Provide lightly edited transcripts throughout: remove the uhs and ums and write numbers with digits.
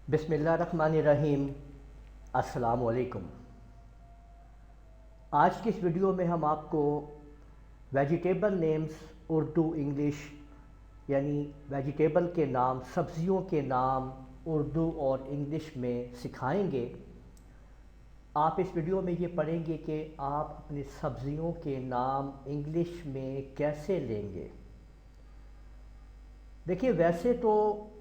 बिस्मिल्लाहिर्रहमानिर्रहीम। अस्सलाम वालेकुम। आज की इस वीडियो में हम आपको वेजिटेबल नेम्स उर्दू इंग्लिश यानी वेजिटेबल के नाम, सब्ज़ियों के नाम उर्दू और इंग्लिश में सिखाएंगे। आप इस वीडियो में ये पढ़ेंगे कि आप अपनी सब्ज़ियों के नाम इंग्लिश में कैसे लेंगे। देखिए, वैसे तो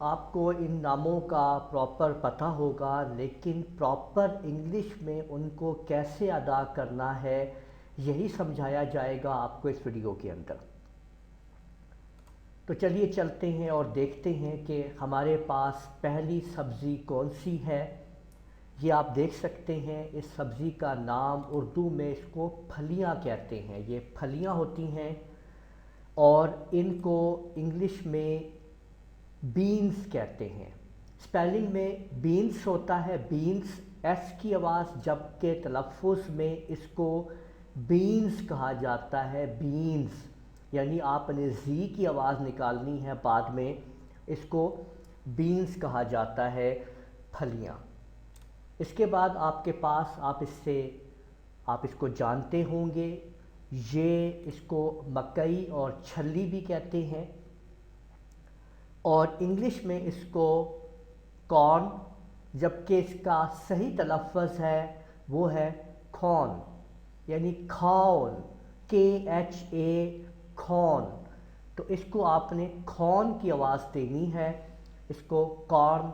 आपको इन नामों का प्रॉपर पता होगा, लेकिन प्रॉपर इंग्लिश में उनको कैसे अदा करना है यही समझाया जाएगा आपको इस वीडियो के अंदर। तो चलिए चलते हैं और देखते हैं कि हमारे पास पहली सब्ज़ी कौन सी है। ये आप देख सकते हैं, इस सब्ज़ी का नाम उर्दू में इसको फलियां कहते हैं। ये फलियां होती हैं और इनको इंग्लिश में बीन्स कहते हैं। स्पेलिंग में बीन्स होता है, बीन्स एस की आवाज़, जबकि तलफ़ुज़ में इसको बीन्स कहा जाता है। बीन्स यानी आपने जी की आवाज़ निकालनी है बाद में, इसको बीन्स कहा जाता है, फलियां। इसके बाद आपके पास आप इसको जानते होंगे, ये इसको मकई और छल्ली भी कहते हैं और इंग्लिश में इसको कॉर्न, जबकि इसका सही तलफ़्फ़ुज़ है वो है कॉर्न यानी खॉन, KHA कॉर्न। तो इसको आपने कॉर्न की आवाज़ देनी है, इसको कॉर्न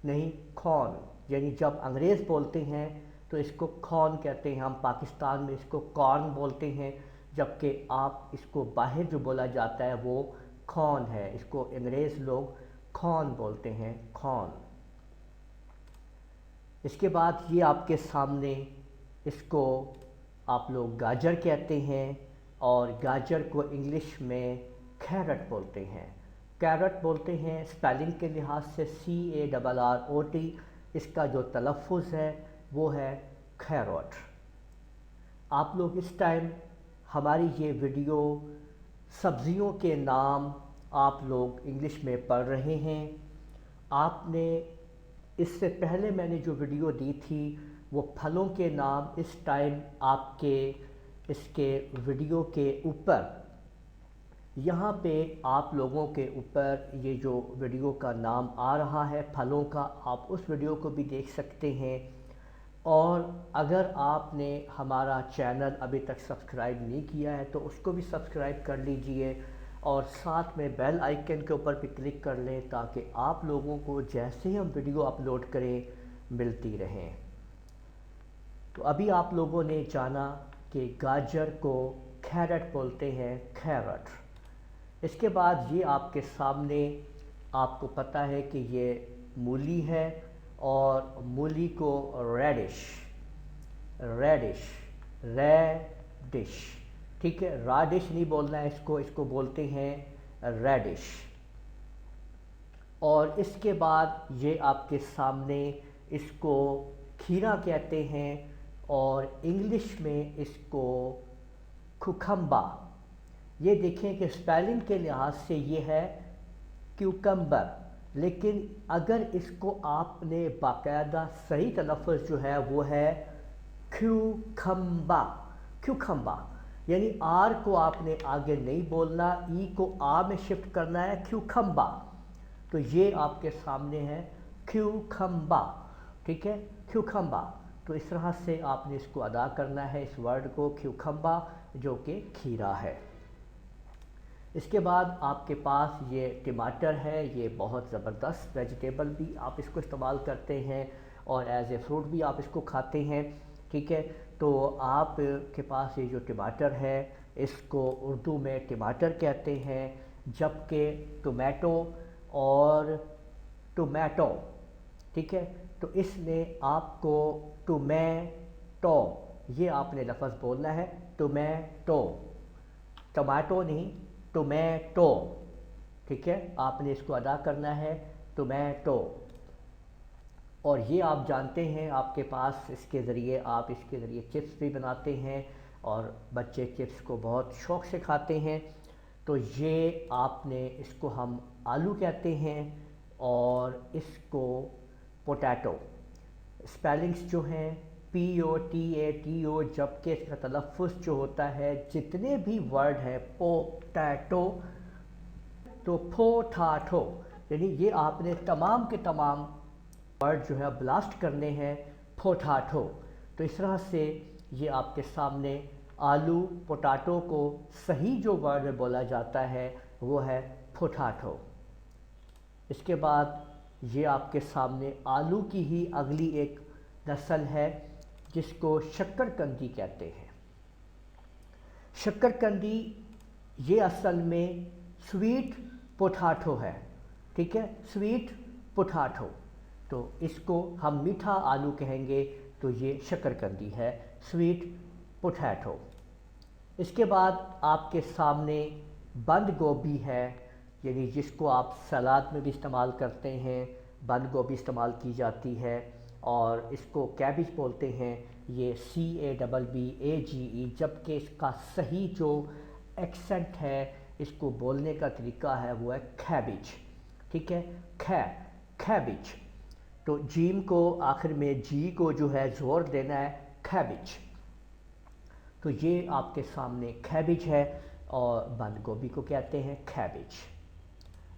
नहीं कॉर्न। यानी जब अंग्रेज़ बोलते हैं तो इसको कॉर्न कहते हैं, हम पाकिस्तान में इसको कॉर्न बोलते हैं, जबकि आप इसको बाहर जो बोला जाता है वो कॉर्न है। इसको अंग्रेज़ लोग कॉर्न बोलते हैं, कॉर्न। इसके बाद ये आपके सामने, इसको आप लोग गाजर कहते हैं और गाजर को इंग्लिश में कैरट बोलते हैं, कैरट बोलते हैं। स्पेलिंग के लिहाज से CARROT, इसका जो तलफ़्फ़ुज़ है वो है कैरट। आप लोग इस टाइम हमारी ये वीडियो सब्ज़ियों के नाम आप लोग इंग्लिश में पढ़ रहे हैं। आपने इससे पहले मैंने जो वीडियो दी थी वो फलों के नाम, इस टाइम आपके इसके वीडियो के ऊपर यहाँ पे आप लोगों के ऊपर ये जो वीडियो का नाम आ रहा है फलों का, आप उस वीडियो को भी देख सकते हैं। और अगर आपने हमारा चैनल अभी तक सब्सक्राइब नहीं किया है तो उसको भी सब्सक्राइब कर लीजिए और साथ में बेल आइकन के ऊपर भी क्लिक कर लें, ताकि आप लोगों को जैसे ही हम वीडियो अपलोड करें मिलती रहें। तो अभी आप लोगों ने जाना कि गाजर को कैरट बोलते हैं, कैरट। इसके बाद ये आपके सामने, आपको पता है कि ये मूली है और मूली को रेडिश रेडिश, ठीक है, राडिश नहीं बोलना है इसको बोलते हैं रेडिश। और इसके बाद ये आपके सामने, इसको खीरा कहते हैं और इंग्लिश में इसको कुकम्बा। ये देखें कि स्पेलिंग के लिहाज से ये है क्यूकम्बर, लेकिन अगर इसको आपने बाकायदा सही तलफ़्फ़ुज़ जो है वो है क्यूखम्बा, क्यूखम्बा। यानी आर को आपने आगे नहीं बोलना, ई को आ में शिफ्ट करना है, क्यूखम्बा। तो ये आपके सामने है क्यूखम्बा, ठीक है, क्यूखम्बा। तो इस तरह से आपने इसको अदा करना है, इस वर्ड को, क्यूखम्बा, जो कि खीरा है। इसके बाद आपके पास ये टमाटर है, ये बहुत ज़बरदस्त वेजिटेबल भी आप इसको इस्तेमाल करते हैं और एज ए फ्रूट भी आप इसको खाते हैं, ठीक है। तो आपके पास ये जो टमाटर है इसको उर्दू में टमाटर कहते हैं, जबकि टोमेटो और टोमेटो, ठीक है। तो इसमें आपको टोमेटो, ये आपने लफ्ज़ बोलना है, टोमेटो, टमाटो नहीं, टोमेटो, ठीक है। आपने इसको अदा करना है, टोमेटो। और ये आप जानते हैं, आपके पास इसके ज़रिए चिप्स भी बनाते हैं और बच्चे चिप्स को बहुत शौक़ से खाते हैं। तो ये आपने, इसको हम आलू कहते हैं और इसको पोटैटो। स्पेलिंग्स जो हैं POTATO, जबकि इसका तलफ़्फ़ुज़ जो होता है, जितने भी वर्ड हैं पोटैटो तो पोटैटो, यानी ये आपने तमाम के तमाम वर्ड जो है ब्लास्ट करने हैं पोटैटो। तो इस तरह से ये आपके सामने आलू पोटैटो को सही जो वर्ड में बोला जाता है वो है पोटैटो। इसके बाद ये आपके सामने आलू की ही अगली एक नस्ल है जिसको शक्करकंदी कहते हैं। शक्करकंदी ये असल में स्वीट पोटैटो है, ठीक है, स्वीट पोटैटो। तो इसको हम मीठा आलू कहेंगे, तो ये शक्करकंदी है, स्वीट पोटैटो। इसके बाद आपके सामने बंद गोभी है, यानी जिसको आप सलाद में भी इस्तेमाल करते हैं, बंद गोभी इस्तेमाल की जाती है, और इसको कैबिज बोलते हैं, ये CABBAGE, जबकि इसका सही जो एक्सेंट है, इसको बोलने का तरीका है वो है कैबिज, ठीक है, कैबिज। तो जीम को आखिर में जी को जो है ज़ोर देना है, कैबिज। तो ये आपके सामने कैबिज है, और बंद गोभी को कहते हैं कैबिज।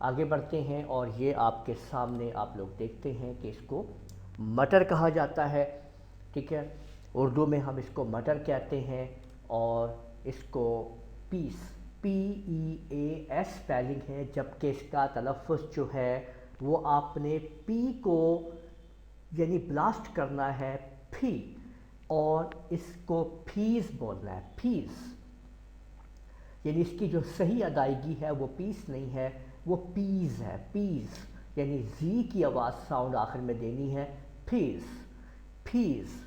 आगे बढ़ते हैं, और ये आपके सामने आप लोग देखते हैं कि इसको मटर कहा जाता है, ठीक है, उर्दू में हम इसको मटर कहते हैं, और इसको PEAS स्पेलिंग है, जबकि इसका तलफ़्फ़ुज़ जो है वो आपने पी को यानी ब्लास्ट करना है फी, और इसको फीस बोलना है, फीस, यानी इसकी जो सही अदायगी है वो पीस नहीं है, वो पीस है, पीस, यानी जी की आवाज़ साउंड आखिर में देनी है, फीस, फीस,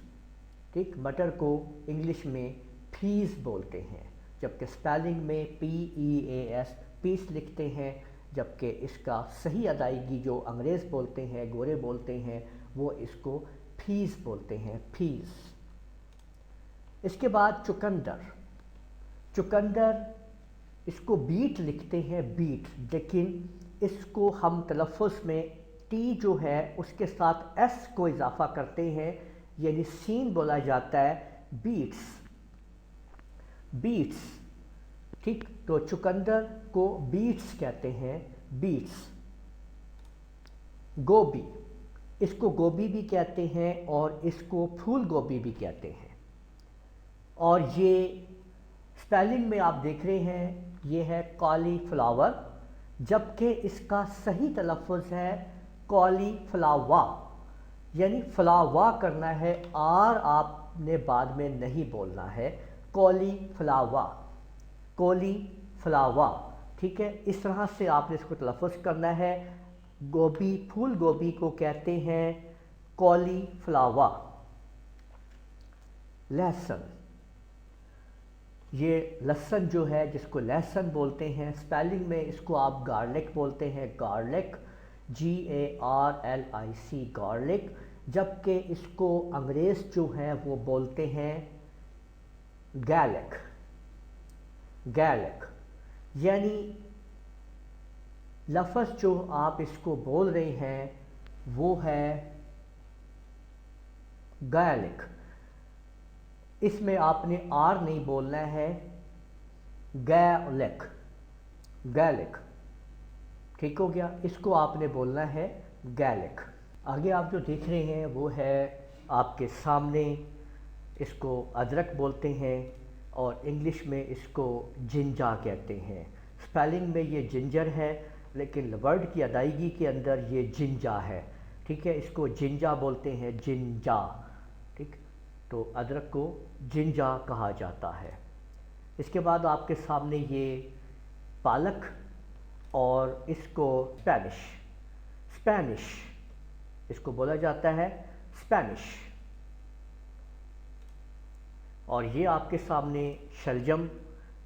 ठीक। मटर को इंग्लिश में फीस बोलते हैं, जबकि स्पेलिंग में PEAS पीस लिखते हैं, जबकि इसका सही अदायगी जो अंग्रेज़ बोलते हैं, गोरे बोलते हैं, वो इसको फीस बोलते हैं, फीस। इसके बाद चुकंदर, चुकंदर इसको बीट लिखते हैं, बीट, लेकिन इसको हम तलफ़्फ़ुज़ में टी जो है उसके साथ एस को इजाफ़ा करते हैं, यानी सीन बोला जाता है, बीट्स, बीट्स, ठीक। तो चुकंदर को बीट्स कहते हैं, बीट्स। गोभी, इसको गोभी भी कहते हैं, और इसको फूल गोभी भी कहते हैं। और ये स्पेलिंग में आप देख रहे हैं, ये है कॉलीफ्लावर, जबकि इसका सही तलफ़्फ़ुज़ है कॉलीफ्लावा, यानी फ्लावा करना है, आर आपने बाद में नहीं बोलना है, कॉलीफ्लावा, कॉलीफ्लावा, ठीक है। इस तरह से आपने इसको तलफ़्फ़ुज़ करना है। गोभी, फूल गोभी को कहते हैं कॉलीफ्लावा। लहसुन, ये लहसुन जो है जिसको लहसुन बोलते हैं, स्पेलिंग में इसको आप गार्लिक बोलते हैं, गार्लिक, GARLIC, गार्लिक, जबकि इसको अंग्रेज़ जो हैं वो बोलते हैं गैलिक, गैलिक, यानी लफ्ज़ जो आप इसको बोल रहे हैं वो है गैलिक। इसमें आपने आर नहीं बोलना है, गैलिक, गैलिक, ठीक हो गया। इसको आपने बोलना है गैलिक। आगे आप जो देख रहे हैं वो है आपके सामने, इसको अदरक बोलते हैं, और इंग्लिश में इसको जिंजा कहते हैं। स्पेलिंग में ये जिंजर है, लेकिन वर्ड की अदायगी के अंदर ये जिंजा है, ठीक है। इसको जिंजा बोलते हैं, जिंजा, ठीक। तो अदरक को जिंजा कहा जाता है। इसके बाद आपके सामने ये पालक, और इसको स्पेनिश, स्पेनिश इसको बोला जाता है, स्पेनिश। और ये आपके सामने शलजम,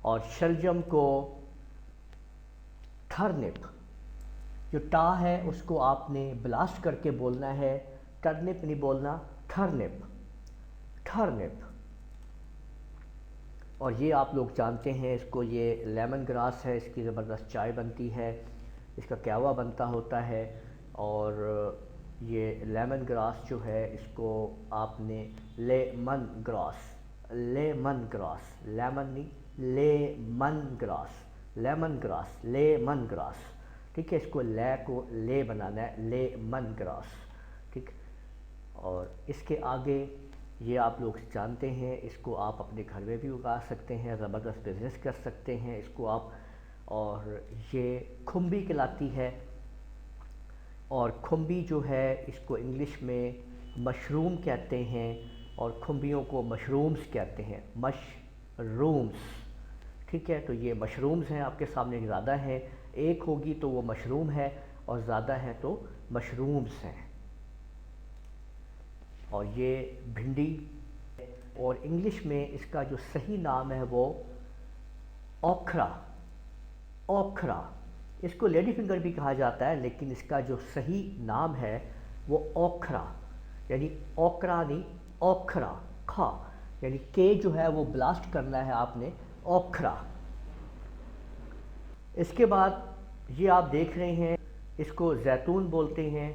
और शलजम को टर्निप, जो टा है उसको आपने ब्लास्ट करके बोलना है, टर्निप नहीं बोलना, टर्निप, टर्निप। और ये आप लोग जानते हैं इसको, ये लेमन ग्रास है, इसकी ज़बरदस्त चाय बनती है, इसका कहवा बनता होता है, और یہ لیمن گراس جو ہے اس کو آپ نے lemon grass, lemon grass, lemon نہیں lemon grass, lemon grass, lemon grass, ٹھیک ہے، اس کو لے کو لے بنانا ہے، لیمن گراس، ٹھیک۔ اور اس کے آگے یہ آپ لوگ جانتے ہیں، اس کو آپ اپنے گھر میں بھی اگا سکتے ہیں، زبردست بزنس کر سکتے ہیں اس کو آپ، اور یہ کھمبی کہلاتی ہے، اور کھمبی جو ہے اس کو انگلش میں مشروم کہتے ہیں، اور کھمبیوں کو مشرومز کہتے ہیں، مشرومز، ٹھیک ہے۔ تو یہ مشرومز ہیں آپ کے سامنے زیادہ ہیں، ایک ہوگی تو وہ مشروم ہے اور زیادہ ہیں تو مشرومز ہیں۔ اور یہ بھنڈی، اور انگلش میں اس کا جو صحیح نام ہے وہ اوکھرا، اوکھرا، اس کو لیڈی فنگر بھی کہا جاتا ہے، لیکن اس کا جو صحیح نام ہے وہ اوکھرا، یعنی اوکرا نہیں اوکھرا، کھا، یعنی کے جو ہے وہ بلاسٹ کرنا ہے آپ نے، اوکھرا۔ اس کے بعد یہ آپ دیکھ رہے ہیں، اس کو زیتون بولتے ہیں،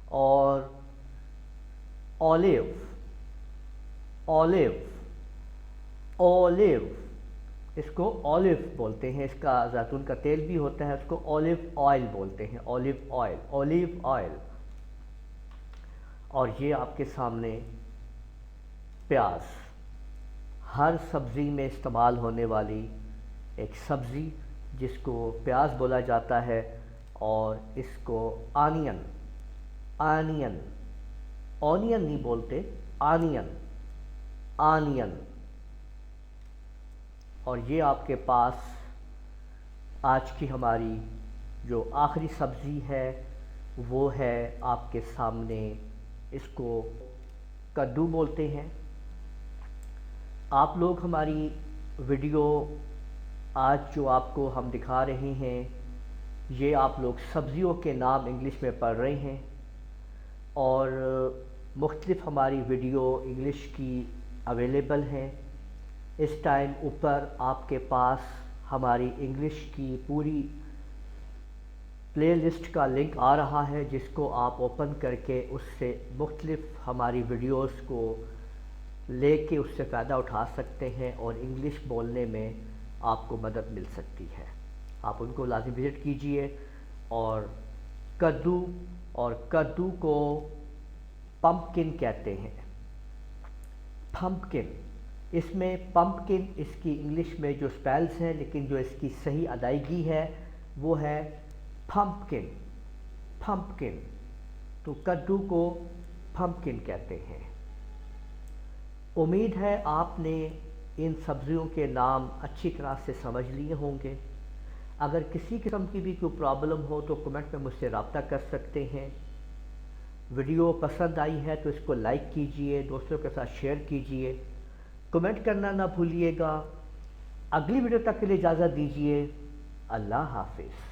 اور اولیو، اولیو، اولیو، اس کو اولیو بولتے ہیں، اس کا زیتون کا تیل بھی ہوتا ہے، اس کو اولیو آئل بولتے ہیں، اولیو آئل، اولیو آئل۔ اور یہ آپ کے سامنے پیاز، ہر سبزی میں استعمال ہونے والی ایک سبزی جس کو پیاز بولا جاتا ہے، اور اس کو آنین، آنین، اونین نہیں بولتے، آنین، آنین۔ اور یہ آپ کے پاس آج کی ہماری جو آخری سبزی ہے وہ ہے آپ کے سامنے، اس کو کدو بولتے ہیں۔ آپ لوگ ہماری ویڈیو آج جو آپ کو ہم دکھا رہے ہیں، یہ آپ لوگ سبزیوں کے نام انگلش میں پڑھ رہے ہیں، اور مختلف ہماری ویڈیو انگلش کی اویلیبل ہیں۔ اس ٹائم اوپر آپ کے پاس ہماری انگلش کی پوری پلے لسٹ کا لنک آ رہا ہے، جس کو آپ اوپن کر کے اس سے مختلف ہماری ویڈیوز کو لے کے اس سے فائدہ اٹھا سکتے ہیں، اور انگلش بولنے میں آپ کو مدد مل سکتی ہے۔ آپ ان کو لازم وزٹ کیجئے۔ اور کدو، اور کدو کو پمپکن کہتے ہیں، پمپکن، اس میں پمپکن اس کی انگلش میں جو سپیلز ہیں، لیکن جو اس کی صحیح ادائیگی ہے وہ ہے پمپکن، پمپکن، تو کدو کو پمپکن کہتے ہیں۔ امید ہے آپ نے ان سبزیوں کے نام اچھی طرح سے سمجھ لیے ہوں گے۔ اگر کسی قسم کی بھی کوئی پرابلم ہو تو کمنٹ میں مجھ سے رابطہ کر سکتے ہیں۔ ویڈیو پسند آئی ہے تو اس کو لائک کیجئے، دوستوں کے ساتھ شیئر کیجئے، کمنٹ کرنا نہ بھولیے گا۔ اگلی ویڈیو تک کے لیے اجازت دیجیے، اللہ حافظ۔